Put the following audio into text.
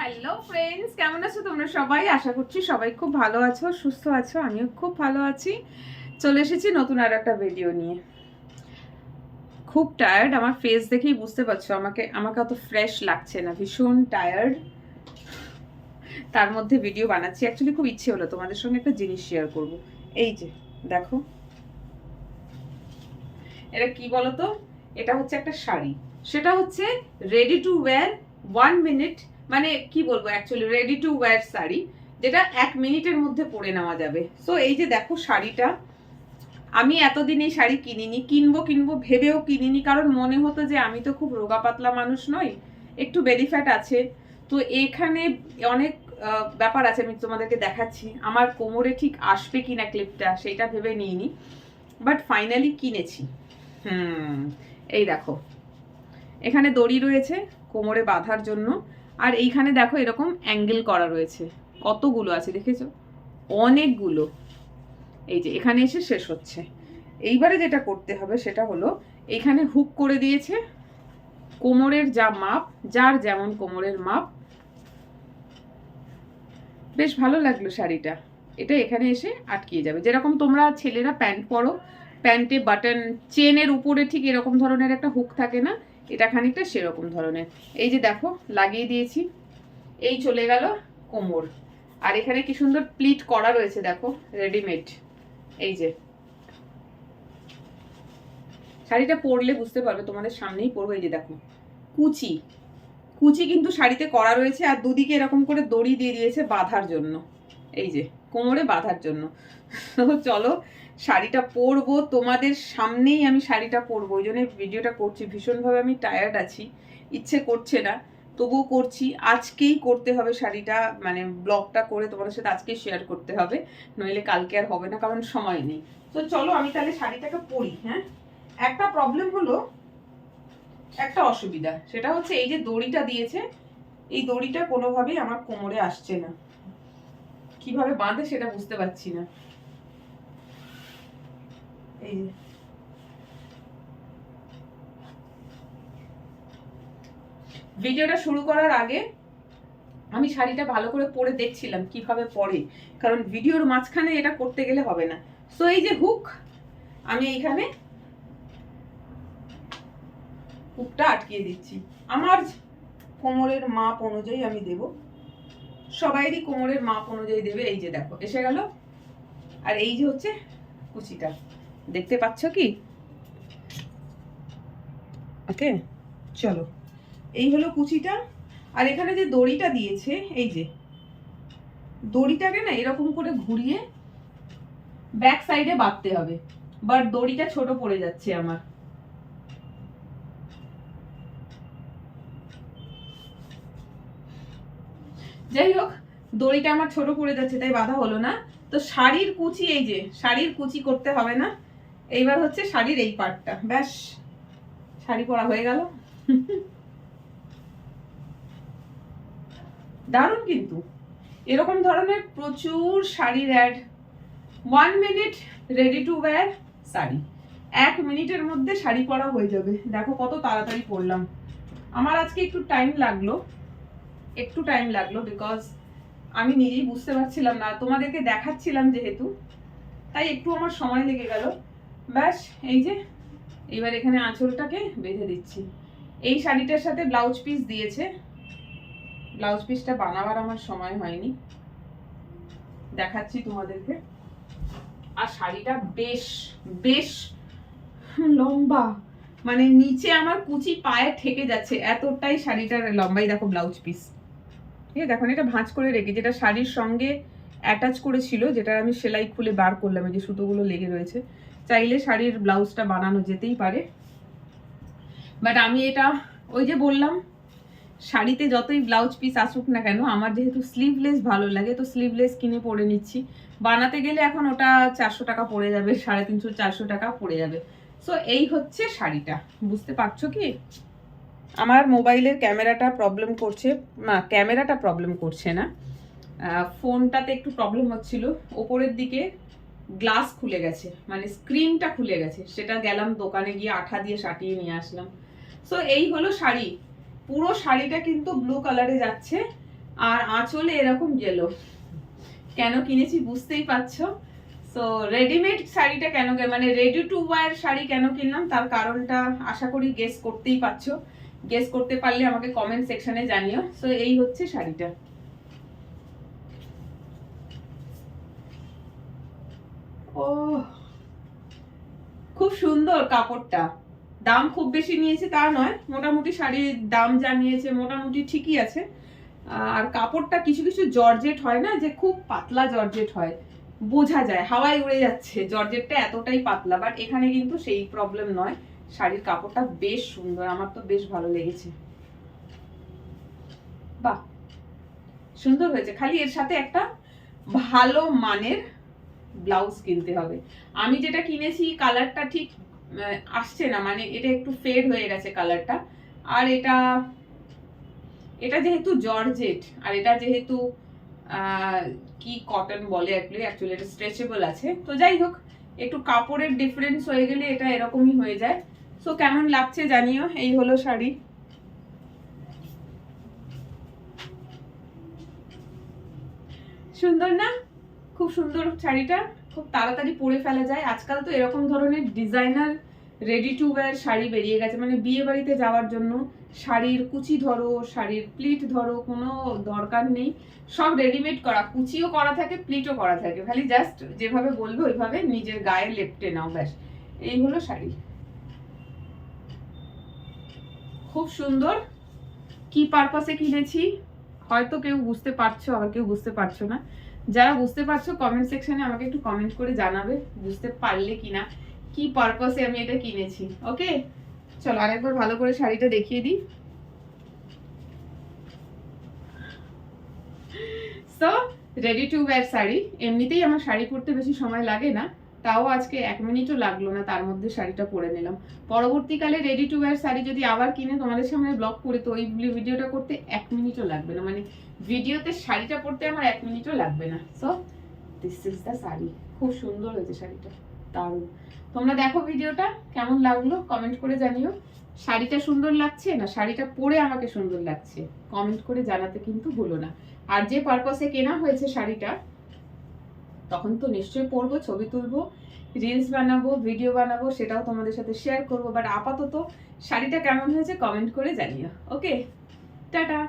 Hello friends, কেমন আছো তোমরা সবাই? আশা করছি সবাই খুব ভালো আছো, সুস্থ আছো। আমিও খুব ভালো আছি। চলে এসেছি নতুন আর একটা ভিডিও নিয়ে। খুব টায়ার্ড, আমার ফেস দেখেই বুঝতে পারছো আমাকে অত ফ্রেশ লাগছে না, ভীষণ টায়ার্ড। তার মধ্যে ভিডিও বানাচ্ছি। অ্যাকচুয়ালি খুব ইচ্ছে হলো তোমাদের সঙ্গে একটা জিনিস শেয়ার করব। এই যে দেখো, এটা কি বলো তো? এটা হচ্ছে একটা শাড়ি। সেটা হচ্ছে রেডি টু ওয়্যার 1 মিনিট, মানে কি বলবো, actually ready to wear sari, যেটা 1 মিনিটের মধ্যে পরে নেওয়া যাবে। সো এই যে দেখো শাড়িটা, আমি এতদিন এই শাড়ি কিনিনি, কিনবো ভেবেও কিনিনি, কারণ মনে হতো যে আমি তো খুব রোগা পাতলা মানুষ নই, একটু বেলি ফ্যাট আছে। তো এখানে অনেক ব্যাপার আছে, আমি তোমাদেরকে দেখাচ্ছি। আমার কোমরে ঠিক আসবে কিনা ক্লিপটা, সেটা ভেবে নিইনি, বাট ফাইনালি কিনেছি। এই দেখো, এখানে দড়ি রয়েছে কোমরে বাঁধার জন্য, আর এইখানে দেখো এরকম অ্যাঙ্গেল করা রয়েছে। কতগুলো আছে দেখেছো? অনেকগুলো। এই যে এখানে এসে শেষ হচ্ছে। এইবারে যেটা করতে হবে সেটা হলো, এখানে হুক করে দিয়েছে কোমরের যা মাপ, যার যেমন কোমরের মাপ। বেশ ভালো লাগলো শাড়িটা। এটা এখানে এসে আটকিয়ে যাবে, যেরকম তোমরা ছেলেরা প্যান্ট পরো, প্যান্টে বাটন চেনের উপরে ঠিক এরকম ধরনের একটা হুক থাকে না, এটা খানিকটা সেরকম ধরনের। এই যে দেখো লাগিয়ে দিয়েছি, এই চলে গেল কোমর। আর এখানে কি সুন্দর প্লিট করা রয়েছে দেখো, রেডিমেড। এই যে শাড়িটা পরলে বুঝতে পারবে, তোমাদের সামনেই পরবো। এই যে দেখো কুচি কুচি কিন্তু শাড়িতে করা রয়েছে, আর দুদিকে এরকম করে দড়ি দিয়ে দিয়েছে বাঁধার জন্য, এই যে কোমরে বাঁধার জন্য। চলো শাড়িটা পরবো, তোমাদের সামনেই আমি শাড়িটা পরবো, ওই জন্য ভিডিওটা করছি। ভীষণভাবে আমি টায়ার্ড আছি, ইচ্ছে করছে না, তবুও করছি। আজকেই করতে হবে শাড়িটা, মানে ব্লগটা করে তোমাদের সাথে আজকেই শেয়ার করতে হবে, নইলে কালকে আর হবে না, কারণ সময় নেই। তো চলো আমি তাহলে শাড়িটাকে পরি। হ্যাঁ, একটা প্রবলেম হলো, একটা অসুবিধা, সেটা হচ্ছে এই যে দড়িটা দিয়েছে, এই দড়িটা কোনোভাবেই আমার কোমরে আসছে না। কিভাবে বাঁধে সেটা বুঝতে পারছি না। এই যে ভিডিওটা শুরু করার আগে আমি শাড়িটা ভালো করে পরে দেখছিলাম কিভাবে পরে, কারণ ভিডিওর মাঝখানে এটা করতে গেলে হবে না। সো এই যে হুক, আমি এইখানে হুকটা আটকিয়ে দিচ্ছি। আমার কোমরের মাপ অনুযায়ী আমি দেব, সবাইরই কোমরের মাপ অনুযায়ী দেবে। এই যে দেখো এসে গেল, আর এই যে হচ্ছে কুচিটা, দেখতে পাচ্ছ কি? ওকে, চলো এই হলো কুচিটা। আর এখানে যে দড়িটা দিয়েছে, এই যে দড়িটাকে না এরকম করে ঘুরিয়ে ব্যাক সাইডে বাঁধতে হবে, বাট দড়িটা ছোট পড়ে যাচ্ছে আমার। যাই হোক, দড়িটা আমার ছোট পড়ে যাচ্ছে, তাই বাঁধা হলো না। তো শাড়ির কুচি, এই যে শাড়ির কুচি করতে হবে না, এইবার হচ্ছে শাড়ির এই পার্টটা, ব্যাস শাড়ি পরা হয়ে গেল। দারুণ কিন্তু, এরকম ধরনের প্রচুর শাড়ির ad. 1 minute ready to wear sari, 1 মিনিটের মধ্যে শাড়ি পরা হয়ে যাবে। দেখো কত তাড়াতাড়ি পরলাম। আমার আজকে একটু টাইম লাগলো বিকজ আমি নিজেই বুঝতে পারছিলাম না, তোমাদেরকে দেখাচ্ছিলাম যেহেতু, তাই একটু আমার সময় লেগে গেল। ব্যাস এই যে এবার এখানে আঁচলটাকে বেঁধে দিচ্ছি। এই শাড়িটার সাথে ব্লাউজ পিস দিয়েছে, ব্লাউজ পিসটা বানাবার আমার সময় হয়নি, দেখাচ্ছি তোমাদেরকে। আর শাড়িটা বেশ বেশ লম্বা, মানে নিচে আমার কুচি পায়ে ঠেকে যাচ্ছে, এতটাই শাড়িটার লম্বাই। দেখো ব্লাউজ পিস, ঠিক আছে, দেখো এটা ভাঁজ করে রেখে, যেটা শাড়ির সঙ্গে অ্যাটাচ করেছিল, যেটা আমি সেলাই খুলে বার করলাম, এই যে সুতোগুলো লেগে রয়েছে। চাইলে শাড়ির ব্লাউজটা বানানো যেতেই পারে, বাট আমি এটা, ওই যে বললাম, শাড়িতে যতই ব্লাউজ পিস আসুক না কেন, আমার যেহেতু স্লিভলেস ভালো লাগে, তো স্লিভলেস কিনে পরে নিচ্ছি। বানাতে গেলে এখন ওটা 400 টাকা পড়ে যাবে, 350-400 টাকা পড়ে যাবে। সো এই হচ্ছে শাড়িটা, বুঝতে পারছো কি? আমার মোবাইলের ক্যামেরাটা প্রবলেম করছে, না ক্যামেরাটা প্রবলেম করছে না, ফোনটাতে একটু প্রবলেম হচ্ছিল। ওপরের দিকে গ্লাস খুলে গেছে, মানে স্ক্রিনটা খুলে গেছে, সেটা গেলাম দোকানে গিয়ে আঠা দিয়ে সাটিয়ে নিয়ে আসলাম। সো এই হলো শাড়ি। পুরো শাড়িটা কিন্তু ব্লু কালারে যাচ্ছে, আর আঁচলে এরকম ইয়েলো। কেন কিনেছি বুঝতেই পারছো। সো রেডিমেড শাড়িটা কেন, মানে রেডি টু ওয়্যার শাড়ি কেন কিনলাম তার কারণটা আশা করি গেস করতেই পারছো। গেস করতে পারলে আমাকে কমেন্ট সেকশনে জানিও। সো এই হচ্ছে শাড়িটা। ও খুব সুন্দর কাপড়টা। দাম খুব বেশি নিয়েছে তা নয়, মোটামুটি শাড়ির দাম যা নিয়েছে মোটামুটি ঠিকই আছে। আর কাপড়টা কিছু কিছু জর্জেট হয় না, যে খুব পাতলা জর্জেট হয়, বোঝা যায় হাওয়ায় উড়ে যাচ্ছে, জর্জেটটা এতটাই পাতলা। বাট এখানে কিন্তু সেই প্রবলেম নয়, শাড়ির কাপড়টা বেশ সুন্দর, আমার তো বেশ ভালো লেগেছে। বাহ, সুন্দর হয়েছে। খালি এর সাথে একটা ভালো মানের ব্লাউজ কিনতে হবে। আমি যেটা কিনেছি কালারটা ঠিক আসছে না, মানে এটা একটু ফেড হয়ে গেছে কালারটা। আর এটা যেহেতু জর্জেট, আর এটা যেহেতু কি কটন বলে অ্যাকচুয়ালি এটা স্ট্রেচেবল আছে, তো যাই হোক একটু কাপড়ের ডিফারেন্স হয়ে গেলে এটা এরকমই হয়ে যায়। সো কেমন লাগছে জানিও। এই হলো শাড়ি। সুন্দর না? খুব সুন্দর শাড়িটা, খুব তাড়াতাড়ি পরে ফেলা যায়। আজকাল তো এরকম ধরনের designer ready to wear sari বেরিয়ে গেছে, মানে বিয়ে বাড়িতে যাওয়ার জন্য শাড়ির কুচি ধরো, শাড়ির প্লিট ধরো, কোনো দরকার নেই, সব রেডিমেড করা, কুচিও করা থাকে, প্লিটও করা থাকে, খালি জাস্ট যেভাবে বলবে ওইভাবে নিজের গায়ে লেপটে নাও, ব্যাস। এই হলো শাড়ি, খুব সুন্দর। কি পারপাসে কিনেছি হয়তো কেউ বুঝতে পারছো, আবার কেউ বুঝতে পারছো না। যারা বুঝতে পারছো কমেন্ট সেকশনে আমাকে একটু কমেন্ট করে জানাবে বুঝতে পারলে কিনা কি পারপাসে আমি এটা কিনেছি। ওকে, চলো আরেকবার ভালো করে শাড়িটা দেখিয়ে দিই। So ready to wear sari. এমনিতেই আমার শাড়ি পরতে বেশি সময় লাগে না, তাও আজকে 1 মিনিটও লাগলো না, তার মধ্যে শাড়িটা পরে নিলাম। পরবর্তীকালে রেডি টু ওয়্যার শাড়ি যদি আবার কিনে তোমাদের সামনে ব্লগ করি, তো ওই ভিডিওটা করতে 1 মিনিটও লাগবে না, মানে ভিডিওতে শাড়িটা পরতে আমার 1 মিনিটও লাগবে না। So this is the sari. খুব সুন্দর হয়েছে শাড়িটা, দারুণ। তোমরা দেখো ভিডিওটা কেমন লাগলো কমেন্ট করে জানিও। শাড়িটা সুন্দর লাগছে না শাড়িটা পরে আমাকে সুন্দর লাগছে, কমেন্ট করে জানাতে কিন্তু ভুলো না। আর যে পারপাসে কেনা হয়েছে শাড়িটা, তখন তো নিশ্চয়ই পরবো, ছবি তুলবো, রিলস বানাবো, ভিডিও বানাবো, সেটাও তোমাদের সাথে শেয়ার করবো। বাট আপাতত শাড়িটা কেমন হয়েছে কমেন্ট করে জানিও। ওকে, টাটা।